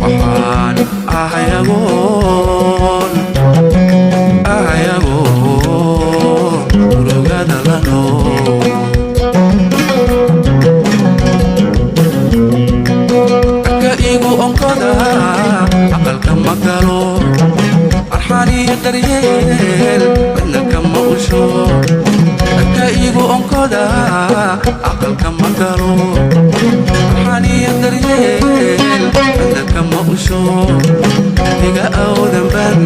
waxaan ahayagoon urugada la nool ka igu onkoda aqalka magalo arxani daryeel badnaka ma usho ka igu onkoda aqalka magalo arxani daryeel badnaka ma usho iga awdan ban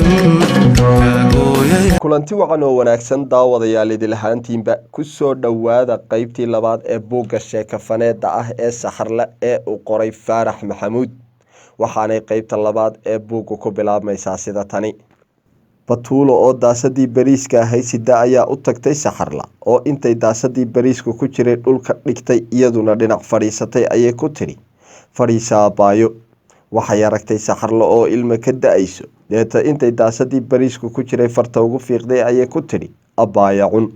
kulanti wacan oo wanaagsan daawadayaal idil ahaantiinba ku soo dhowaada qaybtii labaad ee buugga sheekafaneedda ah ee saxarle ee uu qoray Faarax Maxamuud waxaanay qaybta labaad ee buugga ku bilaabmaysaa sida tani. Batuulo oo daasadii bariiska ahayd sida ayaa u tagtay Saxarla oo intay daasadii bariisku ku jiray dhulka dhigtay iyaduna dhinac fadhiisatay ayay ku tiri fadhiisa abaayo. waxay aragtay Saxarla oo ilmo ka da'ayso deeta intay daasadii bariisku ku jiray farta ugu fiiqday ayay ku tiri abaaya cun.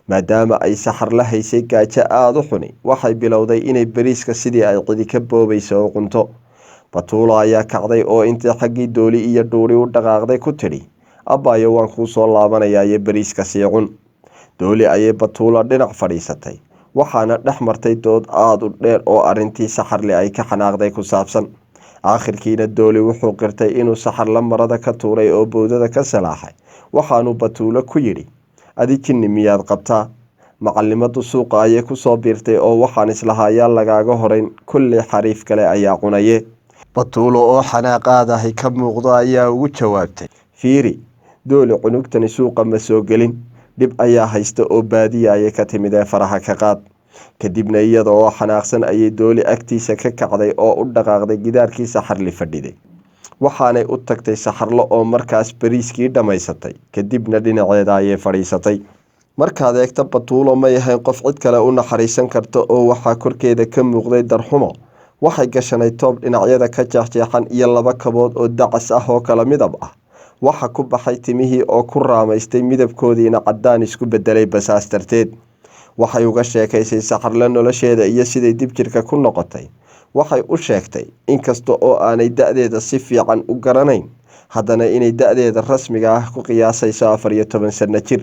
maadaama ay Saxarla haysay gaajo aad u xuni waxay bilowday inay bariiska sidii ay cidi ka boobayso oo cunto. Batuulo ayaa kacday oo intay xaggii dooli iyo dhuuri u dhaqaaqday ku tiri abaayo waan kuu soo laabanayaa bariiska sii cun. dooli ayay Batuulo dhinac fadhiisatay waxaana dhex martay dood aad u dheer oo arrintii Saxarle ay ka xanaaqday ku saabsan. aakhirkiina dooli wuxuu qirtay inuu Saxarla marada ka tuuray oo boodada ka salaaxay waxaanu Batuulo ku yidhi adi jinni miyaad qabtaa. macallimadu suuqa ayay ku soo biirtay oo waxaan islahayaa lagaaga horeyn kulli xariif kale ayaa cunaye. Batuulo oo xanaaqaadahay ka muuqdo ayaa ugu jawaabtay fiiri dooli cunugtani suuqa ma soo gelin dhib ayaa haysta oo baadiya ayay ka timid ee faraha ka qaad. kadibna iyada oo xanaaqsan ayay dooli agtiisa ka kacday oo u dhaqaaqday gidaarkii Saxarli fadhiday. waxaanay u tagtay Saxarlo oo markaas bariiskii dhamaysatay kadibna dhinaceeda ayay fadhiisatay. markaad eegto Batuulo ma yahayn qof cid kale u naxariisan karto oo waxaa korkeeda ka muuqday darxumo. waxay gashanay toob dhinacyada ka jeexjeexan iyo laba kabood oo dacas ah oo kala midab ah. waxa ku baxay timihii oo ku raamaystay midabkoodiina caddaan isku bedelay basaas darteed. waxay uga sheekaysay Saxarle nolosheeda iyo siday dib jirka ku noqotay. waxay u sheegtay inkasta oo aanay da'deeda si fiican u garanayn haddana inay da'deeda rasmiga ah ku qiyaasayso 14 sano jir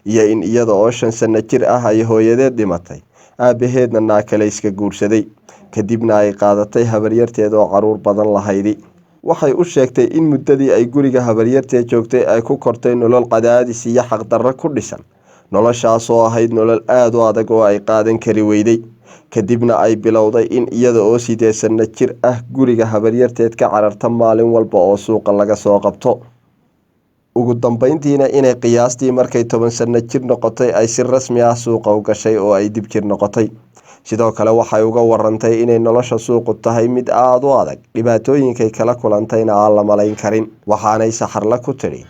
iyo in iyada oo 5 sano jir ah ay hooyadeed dhimatay aabaheedna naakale iska guursaday kadibna ay qaadatay habaryarteed oo caruur badan lahaydi. waxay u sheegtay in muddadii ay guriga habaryarteed joogtay ay ku kortay nolol cadaadis iyo xaqdarro ku dhisan. noloshaas oo ahayd nolol aad u adag oo ay qaadan kari weyday. kadibna ay bilowday in iyada oo 8 sano jir ah guriga habaryarteed ka cararta maalin walba oo suuqa laga soo qabto. ugu dambeyntiina inay qiyaastii markay 10 sano jir noqotay ay si rasmi ah suuqa u gashay oo ay dib jir noqotay. sidoo kale waxay uga warantay inay nolosha suuqu tahay mid aad u adag dhibaatooyinkay kala kulantayna aan la malayn karin. waxaanay Saxarla ku tiri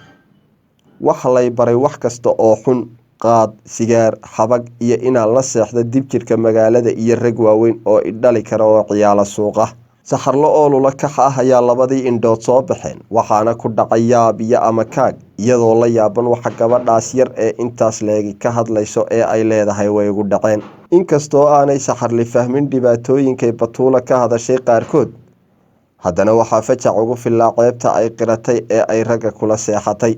waxa lay baray wax kasta oo xun qaad sigaar xabag iyo inaan la seexdo dib jirka magaalada iyo rag waaweyn oo idhali kara oo ciyaala suuqa. Saxarlo oo lula kax ah ayaa labadii indhood soo baxeen waxaana ku dhacay yaab iyo amakaag iyadoo la yaaban waxa gabadhaas yar ee intaas leegi ka hadlayso ee ay leedahay way ugu dhaceen. inkastoo aanay Saxarli fahmin dhibaatooyinkay Batuulo ka hadashay qaarkood haddana waxaa fajac ugu filaa ceebta ay qiratay ee ay ragga kula seexatay.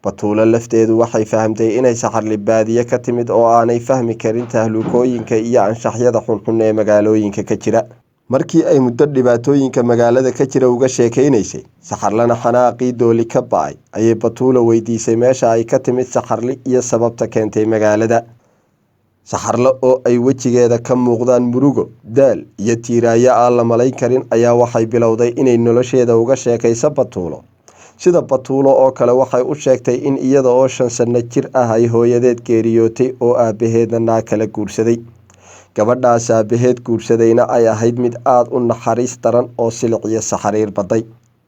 Batuulo lafteedu waxay fahamtay inay Saxarli baadiye ka timid oo aanay fahmi karin tahluukooyinka iyo anshaxyada xunxun ee magaalooyinka ka jira. markii ay muddo dhibaatooyinka magaalada ka jira uga sheekaynaysay Saxarlana xanaaqii dooli ka ba'ay ayay Batuulo weydiisay meesha ay ka timid Saxarli iyo sababta keentay magaalada. Saxarlo oo ay wejigeeda ka muuqdaan murugo daal iyo tiiraayo aan la malayn karin ayaa waxay bilowday inay nolosheeda uga sheekayso Batuulo. sida Batuulo oo kale waxay u sheegtay in iyada oo 5 sano jir ah ay hooyadeed geeriyootay oo aabaheedna naakale guursaday. gabadhaas aabaheed guursadayna ay ahayd mid aad u naxariis daran oo silic iyo saxariir baday.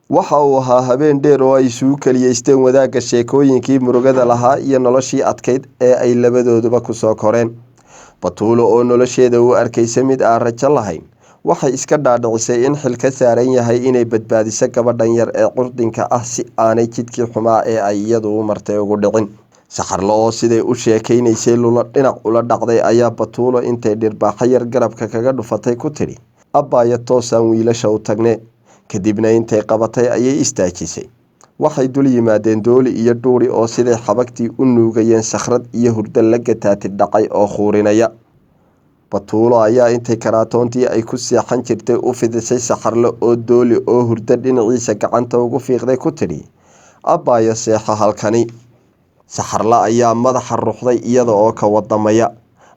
waxa uu ahaa habeen dheer oo ay isugu kaliyeysteen wadaagga sheekooyinkii murugada lahaa iyo noloshii adkayd ee ay labadooduba ku soo koreen. Batuulo oo nolosheeda u arkaysay mid aan rajo lahayn waxay iska dhaadhicisay in xil ka saaran yahay inay badbaadiso gabadhan yar ee qurdinka ah si aanay jidkii xumaa ee ay iyadu u martay ugu dhicin. Saxarlo oo siday u sheekaynaysay lula dhinac ula dhacday ayaa Batuulo intay dhirbaaxa yar garabka kaga dhufatay ku tiri abbaaya toosaan wiilasha u tagne. kadibna intay qabatay ayay istaajisay. waxay dul yimaadeen dooli iyo dhuuri oo siday xabagtii u nuugayeen sakhrad iyo hurdo la gataati dhacay oo khuurinaya. Batuulo ayaa intay karaatoontii ay ku seexan jirtay u fidisay Saxarle oo dooli oo hurdo dhinaciisa gacanta ugu fiiqday ku tidhi, "Abbaayo seexo halkani." Saxarle ayaa madaxa ruxday iyada oo ka wadamaya.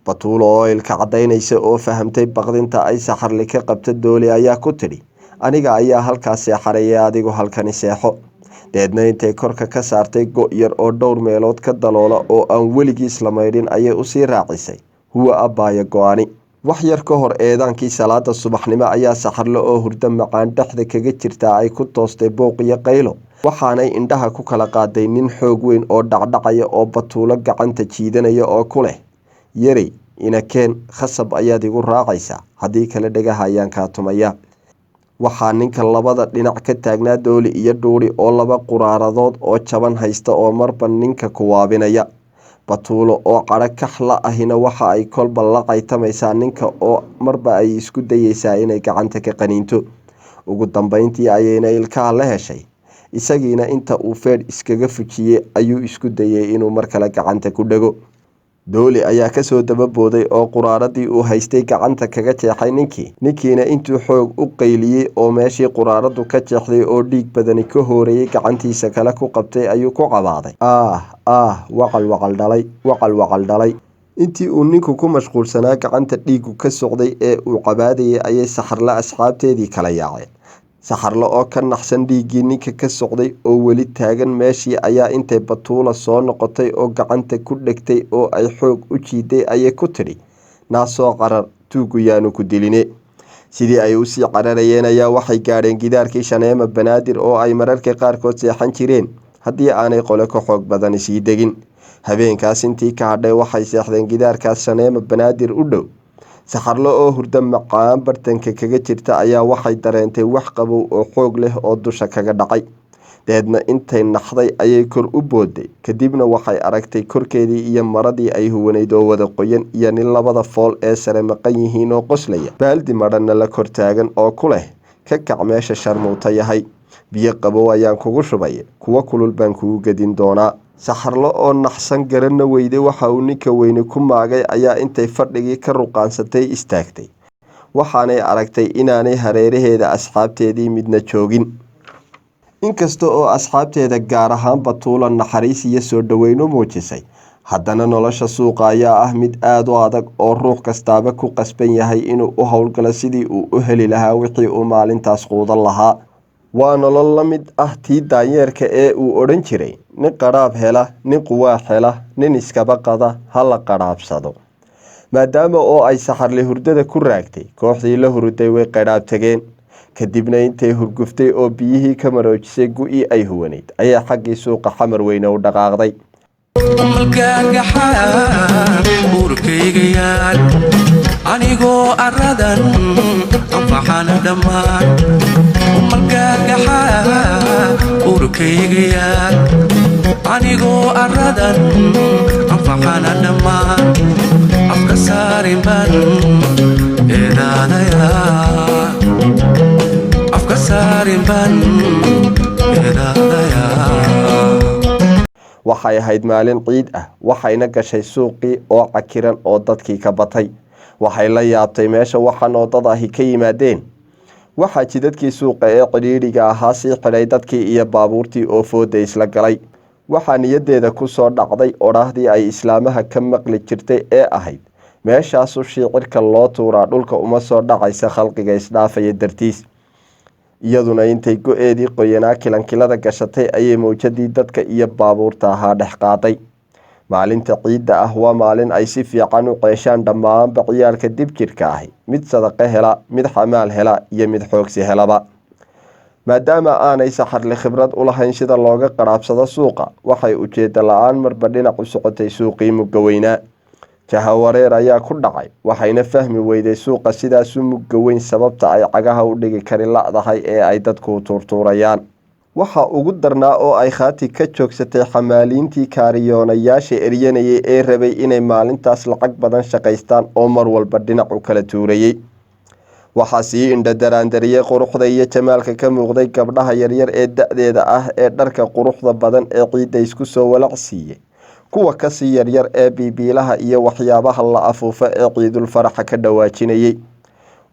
Batuulo oo ilka cadaynaysa oo fahamtay baqdinta ay Saxarle ka qabta dooli ayaa ku tidhi, "Aniga ayaa halkaas seexanaya, adigu halkani seexo." Deedna intay korka ka saartay go' yar oo dhowr meelood ka daloola oo aan weligiis la maydhin ayay usii raacisay, "Huwa abbaayo go'ani." wax yar ka hor eedaankii salaada subaxnimo ayaa Saxarle oo hurdo macaan dhexda kaga jirta ay ku toostay booq iyo qaylo. waxaanay indhaha ku kala qaaday nin xoog weyn oo dhacdhacaya oo Batuulo gacanta jiidanaya oo ku leh, "Yarey, inakeen, khasab ayaad igu raacaysaa, haddii kale dhagaha ayaan kaa tumaya." waxaa ninka labada dhinac ka taagnaa dooli iyo dhuuri oo laba quraaradood oo jaban haysta oo marba ninka ku waabinaya. Batuulo oo cadho kaxla ahina waxa ay kolba la qaytamaysaa ninka oo marba ay isku dayaysaa inay gacanta ka qaniinto. ugu dambeyntii ayayna ilkaha la heshay. isagiina inta uu feedh iskaga fujiyey ayuu isku dayay inuu mar kale gacanta ku dhego. dooli ayaa kasoo dababooday oo quraaradii uu haystay gacanta kaga jeexay ninkiina intuu xoog u qayliyey oo meeshii quraaradu ka jeexday oo dhiig badani ka hoorayay gacantiisa kale ku qabtay ayuu ku cabaaday, waqal dhalay." intii uu ninku ku mashquulsanaa gacanta dhiigu ka socday ee uu cabaadayay ayay Saxarle asxaabteedii kala yaaceen. Saxarle oo ka naxsan dhiiggii ninka ka socday oo weli taagan meeshii ayaa intay Batuulo soo noqotay oo gacanta ku dhegtay oo ay xoog u jiiday ayay ku tidhi, "Naasoo qarar, tuugu yaanu ku diline." sidii ay usii cararayeen ayaa waxay gaadheen gidaarkii Shaneema Banaadir oo ay mararka qaarkood seexan jireen haddii aanay qole ka xoog badani sii degin. habeenkaas intii ka hadhay waxay seexdeen gidaarkaas Shaneema Banaadir u dhow. Saxarle oo hurdo macaan bartanka kaga jirta ayaa waxay dareentay wax qabow oo xoog leh oo dusha kaga dhacay. deedna intay naxday ayay kor u booday, kadibna waxay aragtay korkeedii iyo maradii ay huwanayd oo wada qoyan iyo nin labada fool ee sare maqan yihiin oo qoslaya. baaldi madhanna la kor taagan oo ku leh, "Ka kac meesha sharmuuta yahay, biyo qabow ayaan kugu shubay, kuwa kulul baan kugu gedin doonaa." Saxarle oo naxsan garanna weyday waxa uu ninka weyni ku maagay ayaa intay fadhigii ka ruqaansatay istaagtay. waxaanay aragtay inaanay hareeraheeda asxaabteedii midna joogin. inkasta oo asxaabteeda gaar ahaan Batuulo naxariis iyo soo dhaweyn u muujisay, haddana nolosha suuqa ayaa ah mid aad u adag oo ruux kastaaba ku qasban yahay inuu u howlgalo sidii uu u heli lahaa wixii uu maalintaas quudan lahaa. waa nolol la mid ah tii daanyeerka ee uu odhan jiray, "Nin qadhaab hela, nin quwaax hela, nin iskaba qada, ha la qadhaabsado." maadaama oo ay Saxarle hurdada ku raagtay, kooxdii la hurday way qadhaab tageen. kadibna intay hurguftay oo biyihii ka maroojisay gu'ii ay huwanayd ayaa xaggii suuqa Xamar Weyne u dhaqaaqday. urkayga yaal anigoo aradan anfaxana dhammaan. urkayga yaal anigoo aradan anfaxana dhammaan. afka saarin baan eedaadayaa, afka saarin baan eedaadayaa. waxay ahayd maalin ciid ah, waxayna gashay suuqii oo cakiran oo dadkii ka batay. waxay la yaabtay meesha waxan oo dad ahi ka yimaadeen. waxaa jidadkii suuqa ee cidhiidhiga ahaa sii xidhay dadkii iyo baabuurtii oo fooda isla galay. waxaa niyaddeeda ku soo dhacday odhaahdii ay islaamaha ka maqli jirtay ee ahayd, "Meeshaasu shiicirka loo tuuraa dhulka uma soo dhacaysa khalqiga isdhaafaya dartiis." iyaduna intay go-eedii qoyanaa kilankilada gashatay ayay mawjadii dadka iyo baabuurta ahaa dhex qaaday. maalinta ciidda ah waa maalin ay si fiican u qeeshaan dhammaanba ciyaalka dib jirka ahi, mid sadaqo hela, mid xamaal hela iyo mid xoogsi helaba. maadaama aanay Saxarle khibrad u lahayn sida looga qadhaabsado suuqa, waxay ujeedda la-aan marba dhinac u socotay suuqii mugga weynaa. jahawareer ayaa ku dhacay, waxayna fahmi weyday suuqa sidaas u mugga weyn sababta ay cagaha u dhigi kari la'dahay ee ay dadku tuurtuurayaan. waxa ugu darnaa oo ay khaati ka joogsatay xamaaliintii kaariyoonayaasha eryanayay ee rabay inay maalintaas lacag badan shaqaystaan oo mar walba dhinac u kala tuurayay. waxaa sii indhadaraandariyey quruxda iyo jamaalka ka muuqday gabdhaha yaryar ee da-deeda ah ee dharka quruxda badan ee ciidda isku soo walacsiiyey, kuwa kasii yaryar ee biibiilaha iyo waxyaabaha la afuufa ee ciidul faraxa ka dhawaajinayay.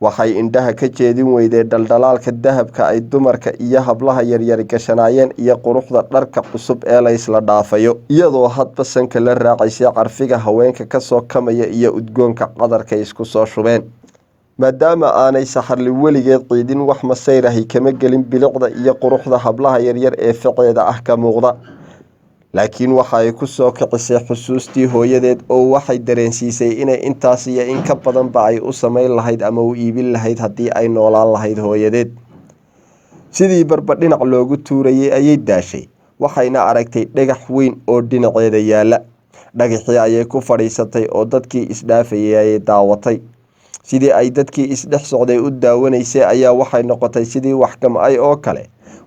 waxay indhaha ka jeedin weyday dhaldhalaalka dahabka ay dumarka iyo hablaha yaryar gashanaayeen iyo quruxda dharka cusub ee la isla dhaafayo, iyadoo hadba sanka la raacaysay carfiga haweenka kasoo kamaya iyo udgoonka qadarka isku soo shubeen. maadaama aanay saxarli weligeed ciidin wax masayrahi kama gelin bilicda iyo quruxda hablaha yaryar ee ficeeda ah ka muuqda, laakiin waxa ay ku soo kicisay xusuustii hooyadeed oo waxay dareensiisay inay intaas iyo in ka badanba ay u samayn lahayd ama u iibin lahayd haddii ay noolaan lahayd hooyadeed. sidii barba dhinac loogu tuurayay ayay daashay, waxayna aragtay dhagax weyn oo dhinaceeda yaala. dhagaxii ayay ku fadhiisatay oo dadkii isdhaafayay ayay daawatay. sidii ay dadkii isdhex socday u daawanaysay ayaa waxay noqotay sidii wax gam-ay oo kale,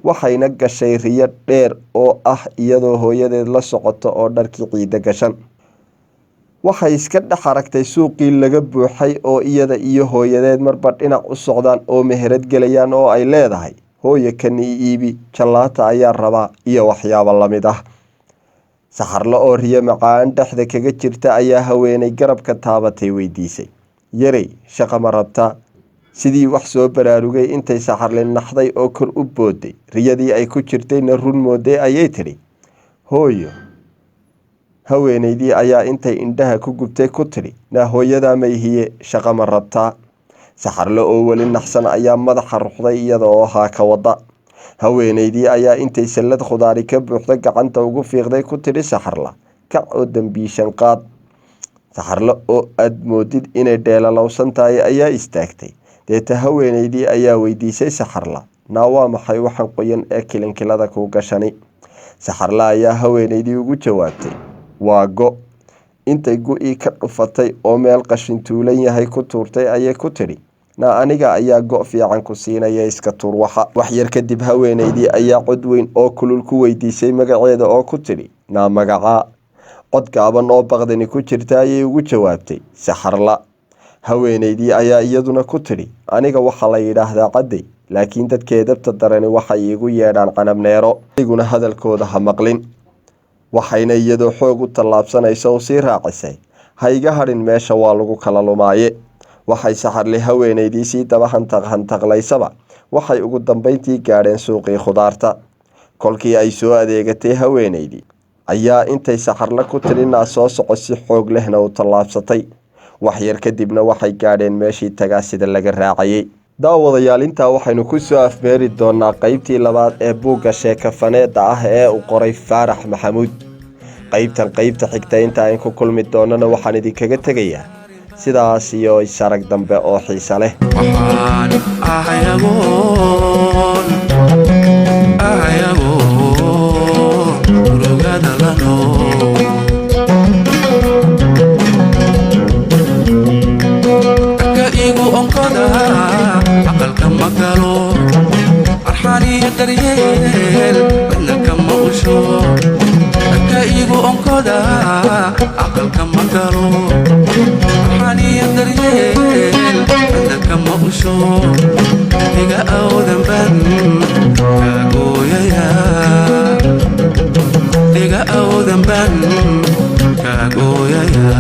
waxayna gashay riyo dheer oo ah iyadoo hooyadeed la socoto oo dharkii ciidda gashan. waxay iska dhex aragtay suuqii laga buuxay oo iyada iyo hooyadeed marba dhinac u socdaan oo meherad gelayaan oo ay leedahay, hooyo kan ii iibi, jallaata ayaa rabaa iyo waxyaabo lamid ah. saxarle oo riyo macaan dhexda kaga jirta ayaa haweeney garabka taabatay weydiisay, yarey shaqa ma rabtaa? sidii wax soo baraarugay intay saxarle naxday oo kor u booday, riyadii ay ku jirtayna run mooday ayay tidhi, hooyo. haweeneydii ayaa intay indhaha ku gubtay ku tidhi, naa hooyadaa mayhiye, shaqa ma rabtaa? saxarle oo weli naxsan ayaa madaxa ruxday iyada oo haa ka wada. haweeneydii ayaa intay sallad khudaari ka buuxda gacanta ugu fiiqday ku tidhi saxarla, kac oo dambiishan qaad. saxarle oo aad moodid inay dheelalowsan tahay ayaa istaagtay. deeta haweeneydii ayaa weydiisay saxarla, naa waa maxay waxaan qoyan ee kilinkilada kuu gashani? saxarle ayaa haweeneydii ugu jawaabtay, waa go. intay go-ii ka dhufatay oo meel qashin tuulan yahay ku tuurtay ayay ku tidhi, naa aniga ayaa go' fiican ku siinaya, iska tuur waxa. wax yar kadib haweeneydii ayaa cod weyn oo kulul ku weydiisay magaceeda oo ku tidhi, naa magacaa? cod gaaban oo baqdani ku jirta ayay ugu jawaabtay, saxarla. haweeneydii ayaa iyaduna ku tidhi, aniga waxaa la yidhaahdaa cadday, laakiin dadka edabta darani waxay iigu yeedhaan canabneero, adiguna hadalkooda ha maqlin. waxayna iyadoo xoog u tallaabsanaysa u sii raacisay, ha iga hadhin meesha waa lagu kala lumaaye. waxay saxarle haweeneydii sii daba hantaqlaysaba waxay ugu dambeyntii gaadheen suuqii khudaarta. kolkii ay soo adeegatay haweeneydii ayaa intay saxarle ku tidhi naa soo soco si xoog lehna u tallaabsatay. wax yar kadibna waxay gaadheen meeshii tagaasida laga raacayay. daawadayaal, intaa waxaynu ku soo afmeeri doonaa qaybtii labaad ee buugga sheekafaneedda ah ee uu qoray faarax maxamuud. qaybta xigta inta aan ku kulmi doonana waxaan idinkaga tegayaa sidaas iyo isarag dambe oo xiisa leh. waxaan ahayagoon urugada la nool, ka igu onkoda aqalka ma galo, arxaniyo daryeel badna kama usho. ka igu onkoda aqalka ma galo, arxaniyo daryeel badna kama usho. iga awdan ban kagooyaya, iga awdan ban kagooyaya.